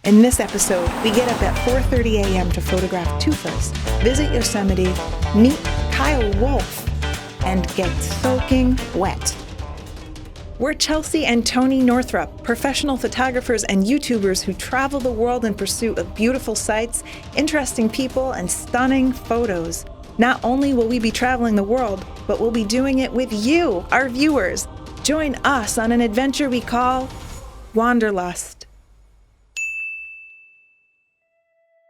In this episode, we get up at 4:30 a.m. to photograph tufas, visit Yosemite, meet Kyle Wolfe, and get soaking wet. We're Chelsea and Tony Northrup, professional photographers and YouTubers who travel the world in pursuit of beautiful sights, interesting people, and stunning photos. Not only will we be traveling the world, but we'll be doing it with you, our viewers. Join us on an adventure we call Wanderlust.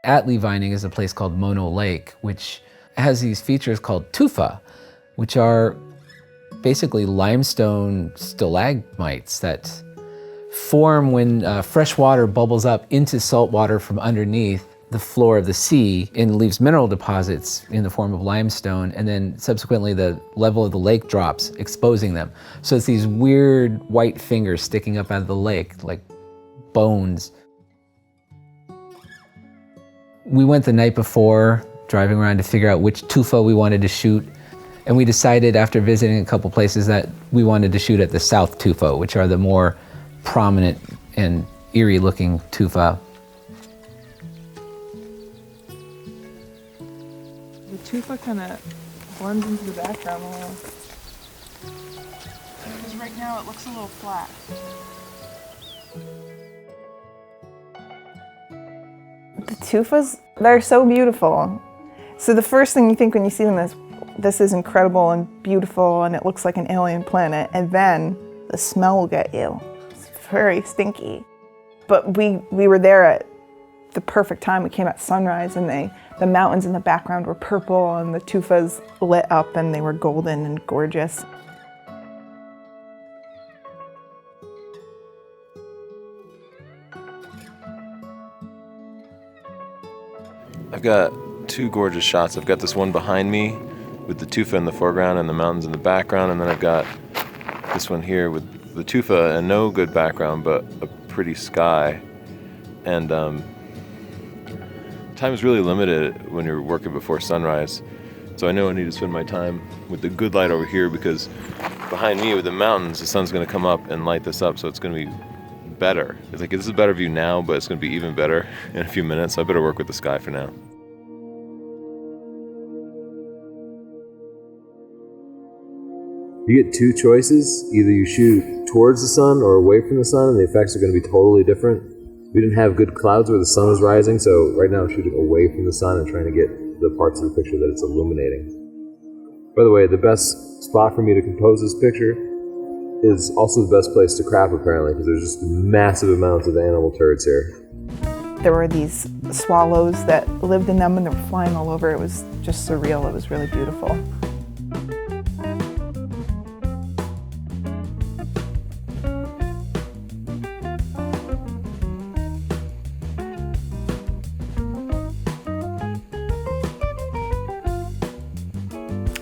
At Lee Vining is a place called Mono Lake, which has these features called tufa, which are basically limestone stalagmites that form when fresh water bubbles up into salt water from underneath the floor of the sea and leaves mineral deposits in the form of limestone, and then subsequently the level of the lake drops, exposing them. So it's these weird white fingers sticking up out of the lake, like bones. We went the night before, driving around to figure out which tufa we wanted to shoot. And we decided after visiting a couple places that we wanted to shoot at the South Tufa, which are the more prominent and eerie looking tufa. The tufa kind of blends into the background a little. Because right now it looks a little flat. The tufas, they're so beautiful. So the first thing you think when you see them is, this is incredible and beautiful and it looks like an alien planet, and then the smell will get you. It's very stinky. But we were there at the perfect time. We came at sunrise and the mountains in the background were purple and the tufas lit up and they were golden and gorgeous. I've got two gorgeous shots. I've got this one behind me with the tufa in the foreground and the mountains in the background, and then I've got this one here with the tufa and no good background, but a pretty sky. And time is really limited when you're working before sunrise, so I know I need to spend my time with the good light over here, because behind me with the mountains, the sun's going to come up and light this up, so it's going to be better. It's like, this is a better view now, but it's going to be even better in a few minutes, so I better work with the sky for now. You get two choices. Either you shoot towards the sun or away from the sun, and the effects are going to be totally different. We didn't have good clouds where the sun was rising, so right now I'm shooting away from the sun and trying to get the parts of the picture that it's illuminating. By the way, the best spot for me to compose this picture is also the best place to crap, apparently, because there's just massive amounts of animal turds here. There were these swallows that lived in them and they were flying all over. It was just surreal. It was really beautiful.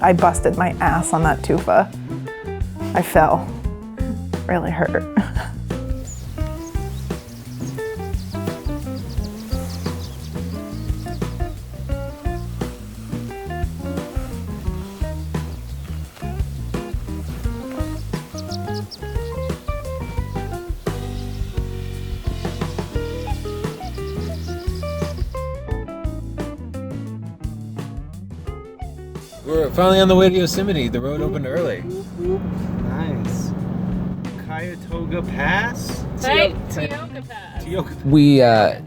I busted my ass on that tufa. I fell. Really hurt. We're finally on the way to Yosemite. The road opened early. Nice. Cuyahoga Pass? Tioga Pass. We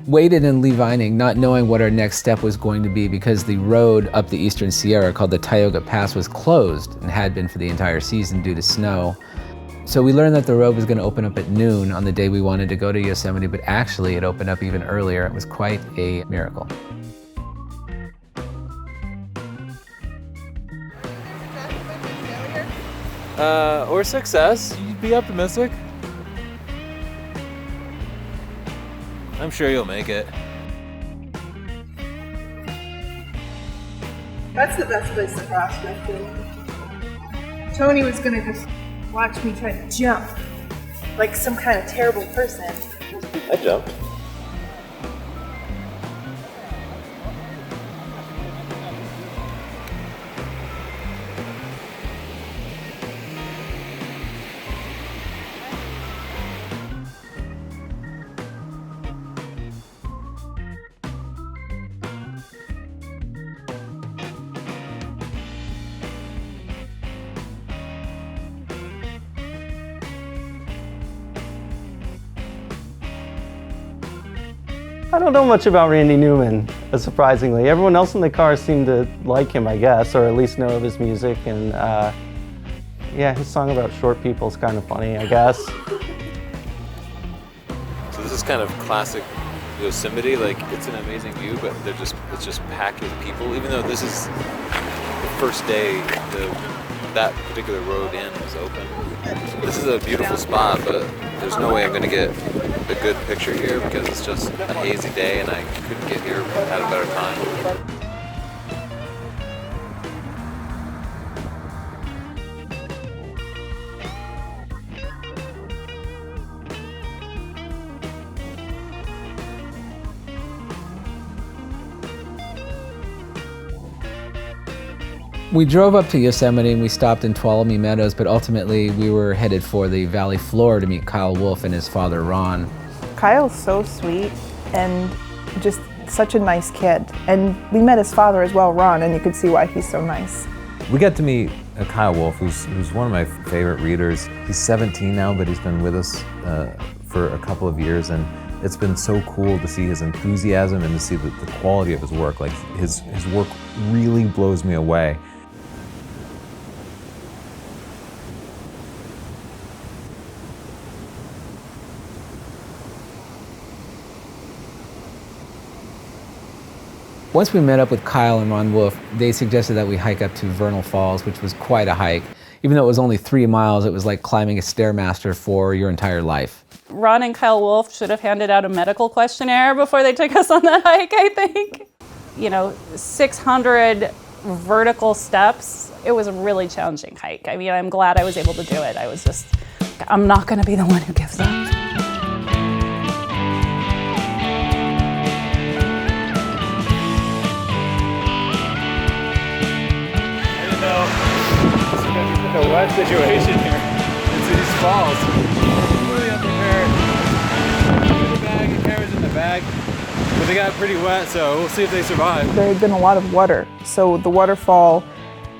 waited in Lee Vining, not knowing what our next step was going to be, because the road up the Eastern Sierra called the Tioga Pass was closed and had been for the entire season due to snow. So we learned that the road was going to open up at noon on the day we wanted to go to Yosemite, but actually it opened up even earlier. It was quite a miracle. Or success. You'd be optimistic. I'm sure you'll make it. That's the best place to prospect in. Tony was gonna just watch me try to jump like some kind of terrible person. I jumped. I don't know much about Randy Newman, surprisingly. Everyone else in the car seemed to like him, I guess, or at least know of his music. And yeah, his song about short people is kind of funny, I guess. So this is kind of classic Yosemite. Like, it's an amazing view, but it's just packed with people. Even though this is the first day that particular road in was open. This is a beautiful spot, but there's no way I'm going to get a good picture here because it's just a hazy day and I couldn't get here at a better time. We drove up to Yosemite and we stopped in Tuolumne Meadows, but ultimately we were headed for the valley floor to meet Kyle Wolfe and his father, Ron. Kyle's so sweet and just such a nice kid. And we met his father as well, Ron, and you could see why he's so nice. We got to meet Kyle Wolfe, who's one of my favorite readers. He's 17 now, but he's been with us for a couple of years, and it's been so cool to see his enthusiasm and to see the quality of his work. Like, his work really blows me away. Once we met up with Kyle and Ron Wolfe, they suggested that we hike up to Vernal Falls, which was quite a hike. Even though it was only 3 miles, it was like climbing a Stairmaster for your entire life. Ron and Kyle Wolfe should have handed out a medical questionnaire before they took us on that hike, I think. You know, 600 vertical steps. It was a really challenging hike. I mean, I'm glad I was able to do it. I'm not going to be the one who gives up. A wet situation here. It's these falls. Really unprepared. The bag, the camera's in the bag, but they got pretty wet, so we'll see if they survive. There had been a lot of water, so the waterfall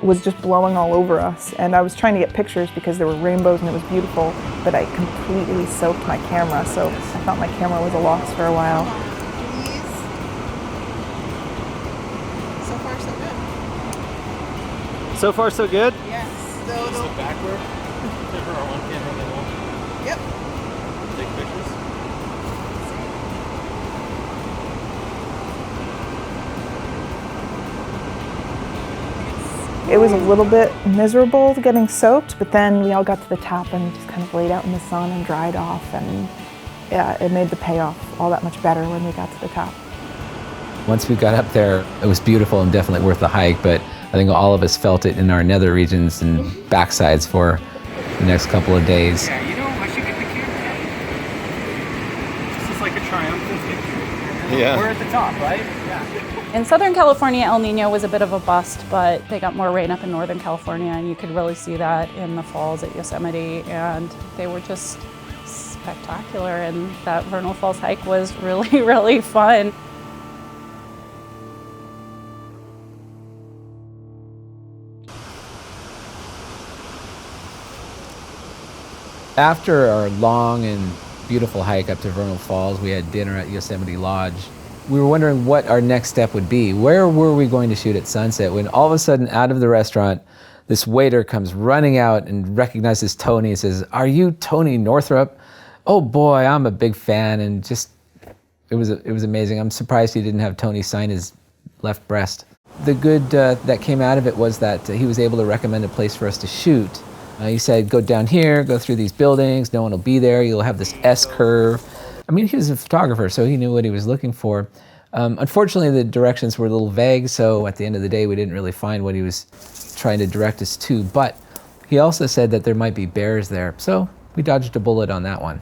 was just blowing all over us. And I was trying to get pictures because there were rainbows and it was beautiful, but I completely soaked my camera, so I thought my camera was a loss for a while. So far, so good? Yes. Is this the backward? For our one camera that won't Yep. take pictures? It was a little bit miserable getting soaked, but then we all got to the top and just kind of laid out in the sun and dried off, and yeah, it made the payoff all that much better when we got to the top. Once we got up there, it was beautiful and definitely worth the hike, but I think all of us felt it in our nether regions and backsides for the next couple of days. Yeah, you know, I should get the camera out. This is like a triumphant victory. Yeah. We're at the top, right? Yeah. In Southern California, El Nino was a bit of a bust, but they got more rain up in Northern California, and you could really see that in the falls at Yosemite, and they were just spectacular, and that Vernal Falls hike was really, really fun. After our long and beautiful hike up to Vernal Falls, we had dinner at Yosemite Lodge. We were wondering what our next step would be. Where were we going to shoot at sunset when all of a sudden out of the restaurant, this waiter comes running out and recognizes Tony and says, "Are you Tony Northrup?" Oh boy, I'm a big fan, and just, it was amazing. I'm surprised he didn't have Tony sign his left breast. The good that came out of it was that he was able to recommend a place for us to shoot. He said, go down here, go through these buildings, no one will be there, you'll have this S-curve. I mean, he was a photographer, so he knew what he was looking for. Unfortunately, the directions were a little vague, so at the end of the day, we didn't really find what he was trying to direct us to, but he also said that there might be bears there, so we dodged a bullet on that one.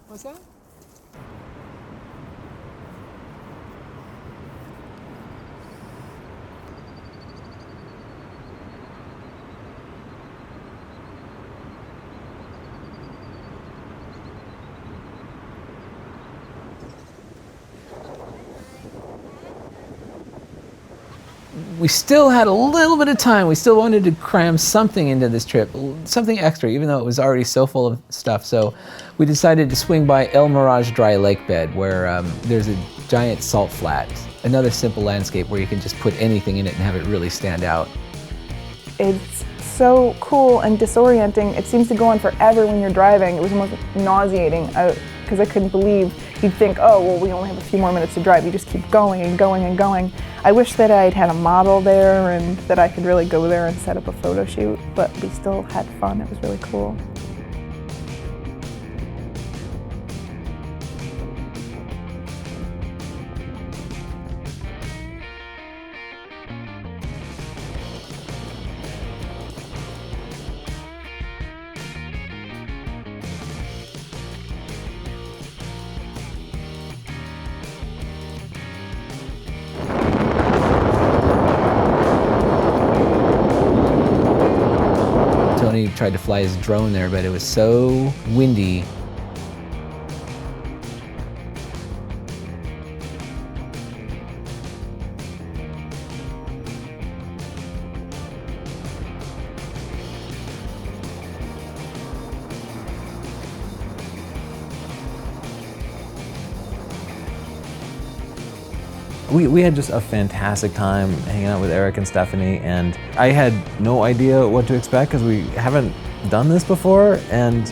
What's that? we still had a little bit of time. We still wanted to cram something into this trip, something extra, even though it was already so full of stuff. So we decided to swing by El Mirage Dry Lake Bed, where there's a giant salt flat, another simple landscape where you can just put anything in it and have it really stand out. It's so cool and disorienting. It seems to go on forever when you're driving. It was almost nauseating because I couldn't believe you'd think, oh, well, we only have a few more minutes to drive. You just keep going and going and going. I wish that I'd had a model there and that I could really go there and set up a photo shoot, but we still had fun. It was really cool. Tony tried to fly his drone there, but it was so windy. We had just a fantastic time hanging out with Eric and Stephanie, and I had no idea what to expect because we haven't done this before, and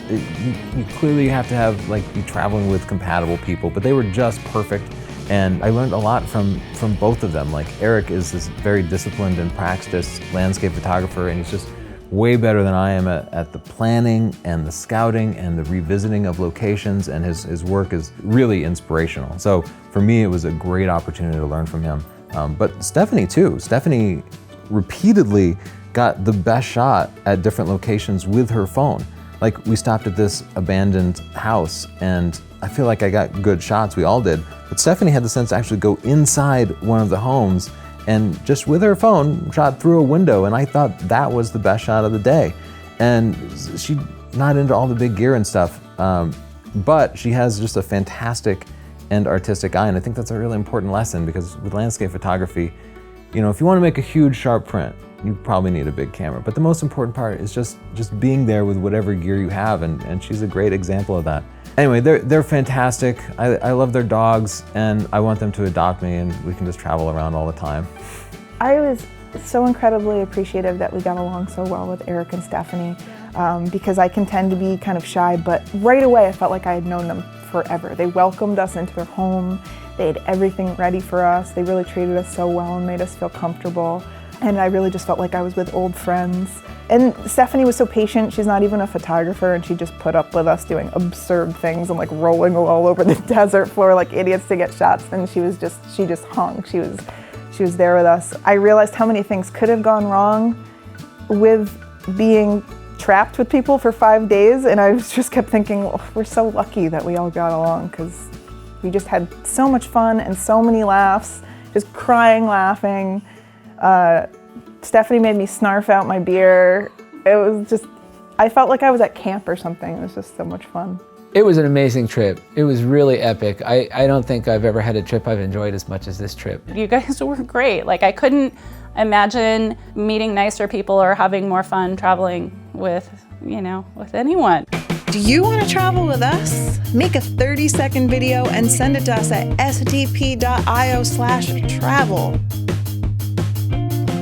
you clearly have to have, like, be traveling with compatible people, but they were just perfect, and I learned a lot from both of them. Like, Eric is this very disciplined and practiced landscape photographer, and he's just way better than I am at the planning and the scouting and the revisiting of locations, and his work is really inspirational. So for me, it was a great opportunity to learn from him. But Stephanie too. Stephanie repeatedly got the best shot at different locations with her phone. Like, we stopped at this abandoned house, and I feel like I got good shots, we all did, but Stephanie had the sense to actually go inside one of the homes and just with her phone shot through a window, and I thought that was the best shot of the day. And she's not into all the big gear and stuff, but she has just a fantastic and artistic eye, and I think that's a really important lesson, because with landscape photography, you know, if you want to make a huge sharp print, you probably need a big camera, but the most important part is just being there with whatever gear you have, and she's a great example of that. Anyway, they're fantastic. I love their dogs, and I want them to adopt me, and we can just travel around all the time. I was so incredibly appreciative that we got along so well with Eric and Stephanie, because I can tend to be kind of shy, but right away I felt like I had known them forever. They welcomed us into their home. They had everything ready for us. They really treated us so well and made us feel comfortable. And I really just felt like I was with old friends. And Stephanie was so patient. She's not even a photographer, and she just put up with us doing absurd things and like rolling all over the desert floor like idiots to get shots. And she just hung. She was there with us. I realized how many things could have gone wrong with being trapped with people for 5 days, and I just kept thinking, well, we're so lucky that we all got along, because we just had so much fun and so many laughs, just crying, laughing. Stephanie made me snarf out my beer. It was just, I felt like I was at camp or something. It was just so much fun. It was an amazing trip. It was really epic. I don't think I've ever had a trip I've enjoyed as much as this trip. You guys were great. Like, I couldn't imagine meeting nicer people or having more fun traveling with, you know, with anyone. Do you want to travel with us? Make a 30-second video and send it to us at stp.io/travel.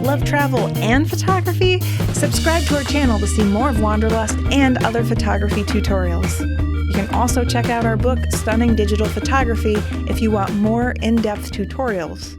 Love travel and photography? Subscribe to our channel to see more of Wanderlust and other photography tutorials. You can also check out our book, Stunning Digital Photography, if you want more in-depth tutorials.